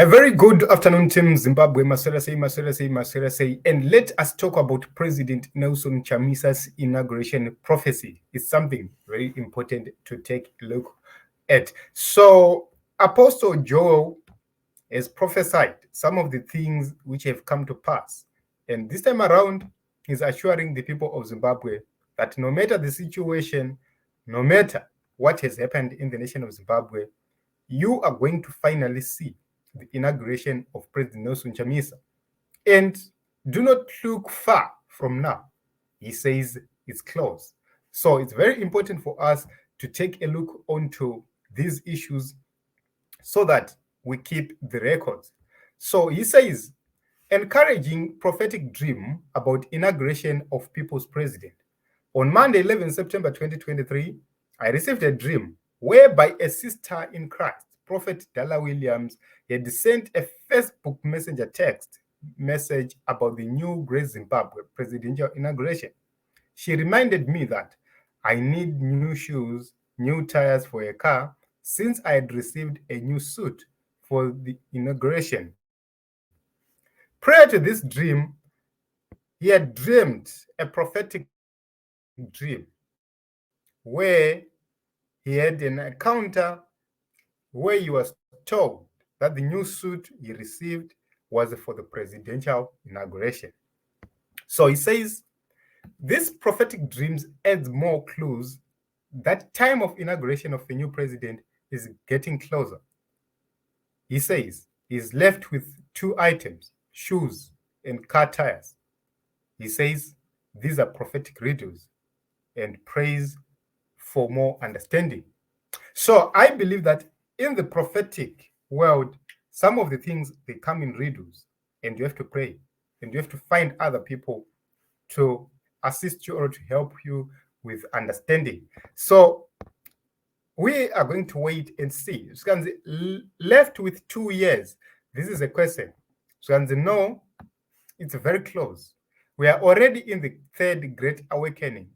A very good afternoon, Team Zimbabwe. Masera say. And let us talk about President Nelson Chamisa's inauguration prophecy. It's something very important to take a look at. So, Apostle Joel has prophesied some of the things which have come to pass. And this time around, he's assuring the people of Zimbabwe that no matter the situation, no matter what has happened in the nation of Zimbabwe, you are going to finally see the inauguration of President Nelson Chamisa. And do not look far from now. He says it's close. So it's very important for us to take a look onto these issues so that we keep the records. So he says, encouraging prophetic dream about inauguration of people's president. On Monday, 11 September 2023, I received a dream whereby a sister in Christ, Prophet Dalla Williams, had sent a Facebook Messenger text message about the new Great Zimbabwe presidential inauguration. She reminded me that I need new shoes, new tires for a car, since I had received a new suit for the inauguration. Prior to this dream, he had dreamed a prophetic dream where he had an encounter where he was told that the new suit he received was for the presidential inauguration. So he says, this prophetic dreams adds more clues that time of inauguration of the new president is getting closer. He says he's left with two items, shoes and car tires. He says these are prophetic riddles and prays for more understanding. So I believe that in the prophetic world, some of the things, they come in riddles, and you have to pray, and you have to find other people to assist you or to help you with understanding. So we are going to wait and see. Left with 2 years. This is a question. No, it's very close. We are already in the third great awakening.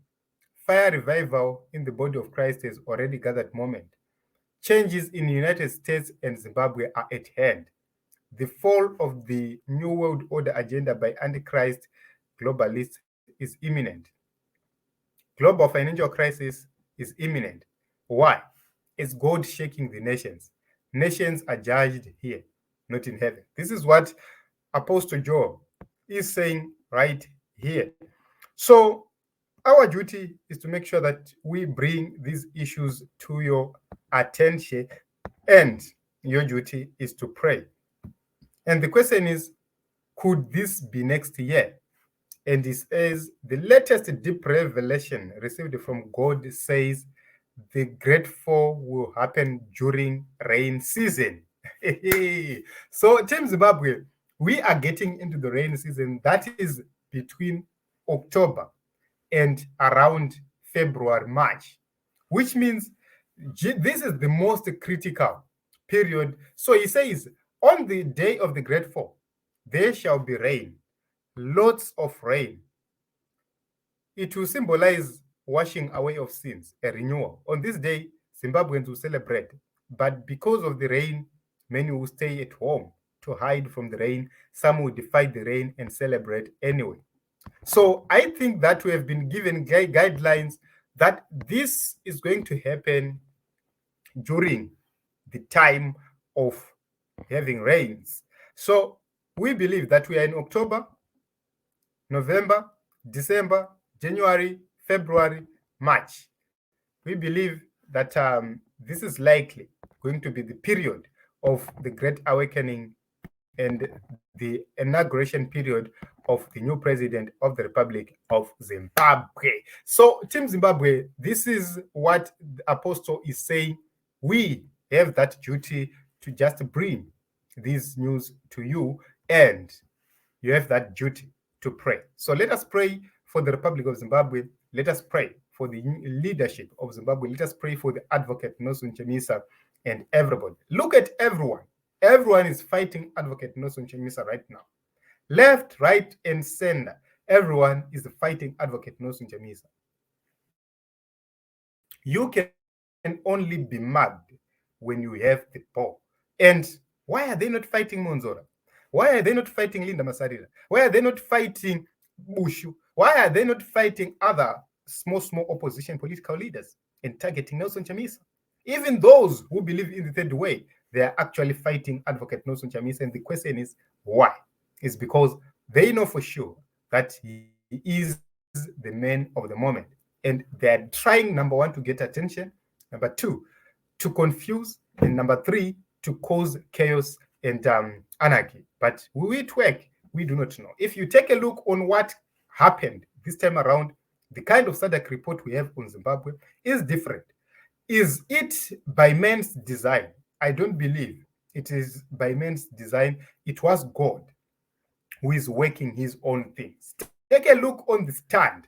Fire revival in the body of Christ has already gathered moment. Changes in the United States and Zimbabwe are at hand. The fall of the New World Order agenda by Antichrist globalists is imminent. Global financial crisis is imminent. Why? It's God shaking the nations. Nations are judged here, not in heaven. This is what Apostle Joel is saying right here. So our duty is to make sure that we bring these issues to your attention, and your duty is to pray. And the question is, could this be next year? And it says, the latest deep revelation received from God says the great fall will happen during rain season. So, Team Zimbabwe, we are getting into the rain season. That is between October and around February, March, which means this is the most critical period. So he says, on the day of the great fall, there shall be rain, lots of rain. It will symbolize washing away of sins, a renewal. On this day, Zimbabweans will celebrate, but because of the rain, many will stay at home to hide from the rain. Some will defy the rain and celebrate anyway. So I think that we have been given guidelines that this is going to happen during the time of having rains. So we believe that we are in October, November, December, January, February, March. We believe that this is likely going to be the period of the Great Awakening and the inauguration period of the new president of the Republic of Zimbabwe. So, Team Zimbabwe, this is what the apostle is saying. We have that duty to just bring this news to you, and you have that duty to pray. So let us pray for the Republic of Zimbabwe. Let us pray for the leadership of Zimbabwe. Let us pray for the advocate Nelson Chamisa and everybody. Look at everyone. Everyone is fighting advocate Nelson Chamisa right now. Left, right, and center. Everyone is fighting advocate Nelson Chamisa. You can only be mugged when you have the power. And Why are they not fighting Monzora? Why are they not fighting Linda Masarira? Why are they not fighting Bushu? Why are they not fighting other small opposition political leaders and targeting Nelson Chamisa? Even those who believe in the third way, they are actually fighting Advocate Nelson Chamisa. And the question is, why? It's because they know for sure that he is the man of the moment. And they're trying, number one, to get attention. Number two, to confuse. And number three, to cause chaos and anarchy. But will it work? We do not know. If you take a look on what happened this time around, the kind of SADC report we have on Zimbabwe is different. Is it by man's design? I don't believe it is by man's design. It was God who is working his own things. Take a look on the stand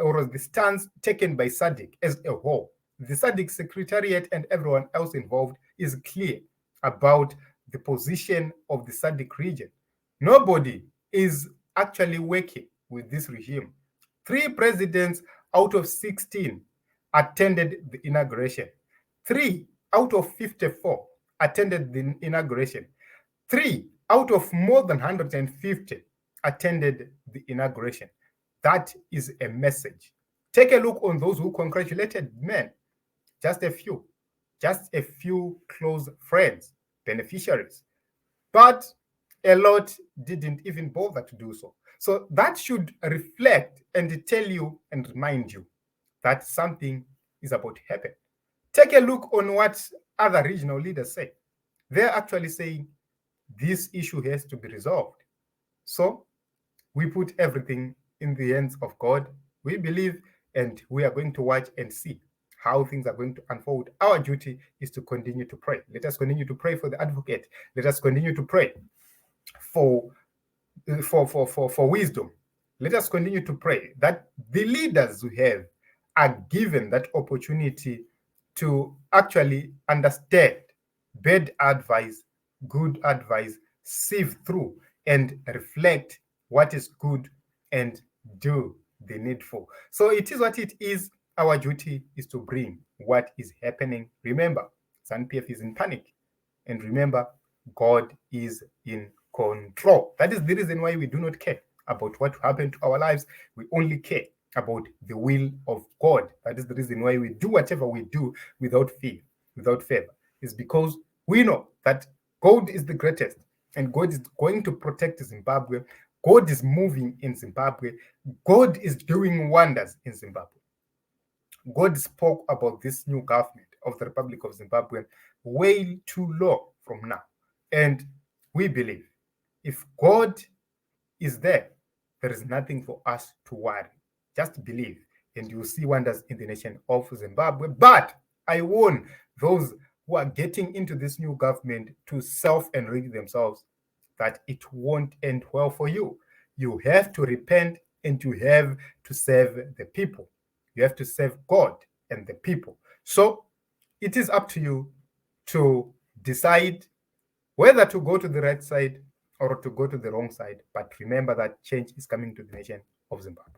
or the stands taken by SADC as a whole. The SADC Secretariat and everyone else involved is clear about the position of the SADC region. Nobody is actually working with this regime. 3 presidents out of 16 attended the inauguration. 3 out of 54 attended the inauguration. 3 out of more than 150 attended the inauguration. That is a message. Take a look on those who congratulated men. Just a few close friends, beneficiaries. But a lot didn't even bother to do so. So that should reflect and tell you and remind you that something is about to happen. Take a look on what other regional leaders say. They're actually saying this issue has to be resolved. So we put everything in the hands of God. We believe, and we are going to watch and see how things are going to unfold. Our duty is to continue to pray. Let us continue to pray for the advocate. Let us continue to pray for wisdom. Let us continue to pray that the leaders we have are given that opportunity to actually understand bad advice, good advice, sieve through and reflect what is good and do the needful. So it is what it is. Our duty is to bring what is happening. Remember, SANPF is in panic. And remember, God is in control. That is the reason why we do not care about what happened to our lives. We only care about the will of God. That is the reason why we do whatever we do without fear, without favor. It's because we know that God is the greatest and God is going to protect Zimbabwe. God is moving in Zimbabwe. God is doing wonders in Zimbabwe. God spoke about this new government of the Republic of Zimbabwe way too long from now. And we believe if God is there, there is nothing for us to worry. Just believe, and you'll see wonders in the nation of Zimbabwe. But I warn those who are getting into this new government to self-enrich themselves that it won't end well for you. You have to repent and you have to serve the people. You have to serve God and the people. So it is up to you to decide whether to go to the right side or to go to the wrong side. But remember that change is coming to the nation of Zimbabwe.